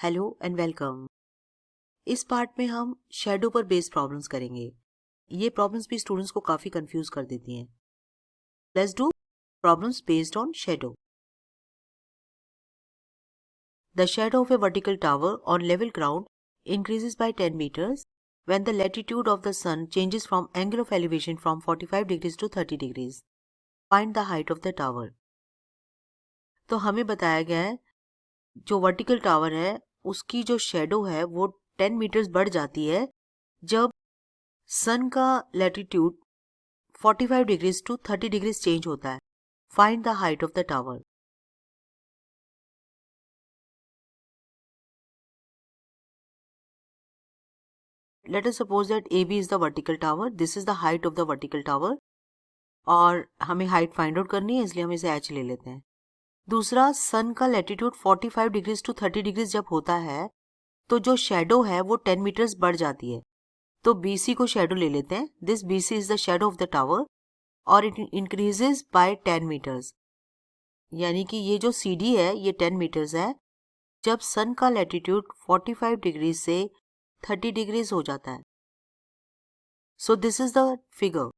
Hello and welcome. इस part में हम शेडो पर बेस्ड प्रॉब्लम्स करेंगे। ये प्रॉब्लम्स भी स्टूडेंट्स को काफ़ी कंफ्यूज कर देती हैं। Let's do problems based on shadow. The shadow of A vertical tower on level ground increases by 10 meters when the latitude of the sun changes from angle of elevation from 45 degrees to 30 degrees. Find the height of the tower. तो हमें बताया गया है जो vertical tower है उसकी जो shadow है वो 10 मीटर्स बढ़ जाती है जब सन का latitude 45 degrees to 30 degrees change होता है। Find the height of the tower. Let us suppose that AB is the vertical tower, this is the height of the vertical tower और हमें हाइट फाइंड आउट करनी है, इसलिए हम इसे H ले लेते हैं। दूसरा, सन का लैटिट्यूड 45 डिग्रीज टू 30 डिग्रीज जब होता है तो जो शेडो है वो 10 मीटर्स बढ़ जाती है। तो BC को शेडो ले लेते हैं। This BC is the shadow of the tower और इट इंक्रीजेस बाय 10 मीटर्स, यानी कि ये जो CD है ये 10 मीटर्स है जब सन का लैटिट्यूड 45 डिग्री से 30 डिग्रीज हो जाता है। So this is the figure.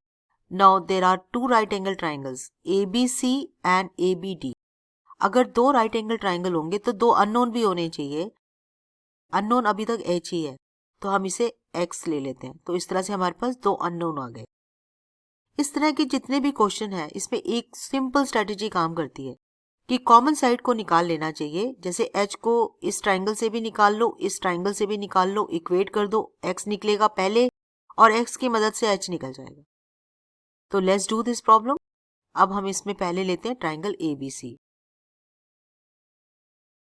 Now there are two right angle triangles ABC and ABD। अगर दो राइट एंगल ट्राइंगल होंगे तो दो अननोन भी होने चाहिए। अननोन अभी तक H ही है तो हम इसे X ले लेते हैं। तो इस तरह से हमारे पास दो अननोन आ गए। इस तरह के जितने भी क्वेश्चन हैं इसमें एक सिंपल स्ट्रेटेजी काम करती है कि कॉमन साइड को निकाल लेना चाहिए। जैसे H को इस ट्राइंगल से भी निकाल लो, इस ट्राइंगल से भी निकाल लो, इक्वेट कर दो, X निकलेगा पहले और X की मदद से H निकल जाएगा। तो लेट्स डू दिस प्रॉब्लम। अब हम इसमें पहले लेते हैं ट्राइंगल ABC।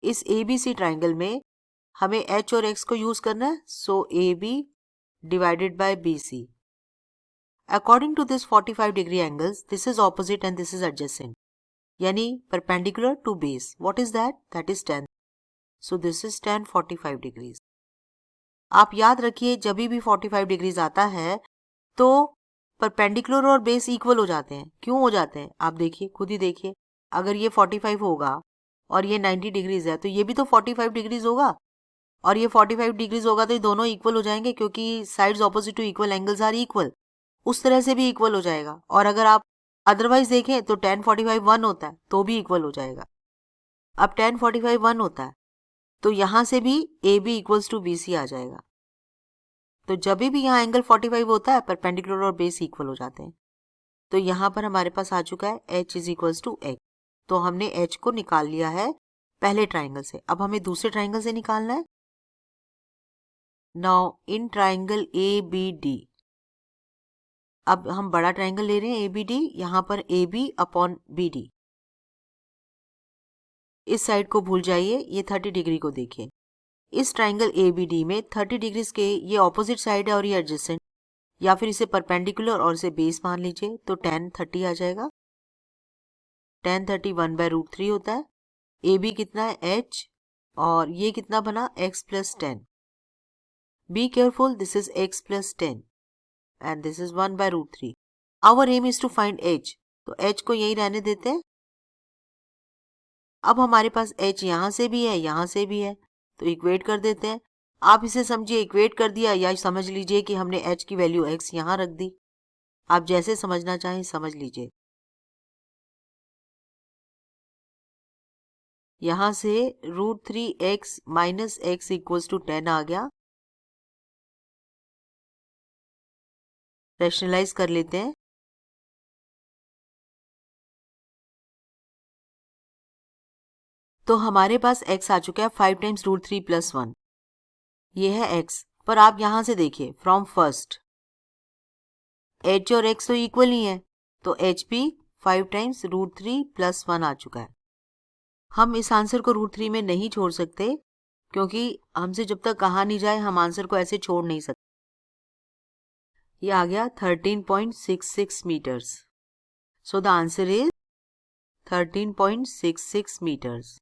इस ABC ट्राइंगल में हमें H और X को यूज करना है। So AB divided by BC। According to this 45 degree angles, this is opposite and this is adjacent, यानी perpendicular to base. What is that? That is 10। So this is 10 45 degrees. आप याद रखिए जब भी 45 degrees आता है तो परपेंडिकुलर और बेस इक्वल हो जाते हैं। क्यों हो जाते हैं आप देखिए, खुद ही देखिए। अगर ये 45 होगा और ये 90 डिग्रीज है तो ये भी तो 45 डिग्रीज होगा और ये 45 डिग्रीज होगा तो ये दोनों इक्वल हो जाएंगे क्योंकि sides opposite to equal angles are equal. उस तरह से भी इक्वल हो जाएगा। और अगर आप अदरवाइज देखें तो 10 45 1 होता है तो भी इक्वल हो जाएगा। अब 10 45 1 होता है तो यहां से भी AB इक्वल्स टू BC आ जाएगा। तो जब भी यहाँ एंगल 45 होता है परपेंडिकुलर और बेस इक्वल हो जाते हैं। तो यहाँ पर हमारे पास आ चुका है H is equals to X। तो हमने H को निकाल लिया है पहले ट्राइंगल से। अब हमें दूसरे ट्राइंगल से निकालना है। नाउ इन ट्राइंगल ABD, अब हम बड़ा ट्राइंगल ले रहे हैं ABD। यहाँ पर AB अपॉन BD। इस साइड को भूल जाइए, ये 30 डिग्री को देखिए। इस ट्राइंगल ABD में 30 डिग्रीज के ये ऑपोजिट साइड है और ये एडजेसेंट, या फिर इसे परपेंडिकुलर और इसे बेस मान लीजिए। तो 10 30 आ जाएगा। 10 30 1/√3 होता है। AB कितना है? H। और ये कितना बना? X plus 10। Be careful, this is X plus 10 and this is 1/√3। Our aim is to find H। तो H को यही रहने देते हैं। अब हमारे पास H यहाँ से भी है, यहाँ से भी है, तो इक्वेट कर देते हैं। आप इसे समझिए इक्वेट कर दिया या समझ लीजिए कि हमने H की वैल्यू X यहाँ रख दी। आप जैसे समझना चाहें समझ लीजिए। यहाँ से √3x minus x equals to 10 आ गया। रैशनलाइज कर लेते हैं। तो हमारे पास x आ चुका है 5 टाइम्स √3 प्लस 1। ये है x। पर आप यहां से देखिए फ्रॉम फर्स्ट h और x तो इक्वल ही है, तो h भी 5 टाइम्स √3 प्लस 1 आ चुका है। हम इस आंसर को √3 में नहीं छोड़ सकते क्योंकि हमसे जब तक कहा नहीं जाए हम आंसर को ऐसे छोड़ नहीं सकते। ये आ गया 13.66 metres. So the answer is 13.66 meters.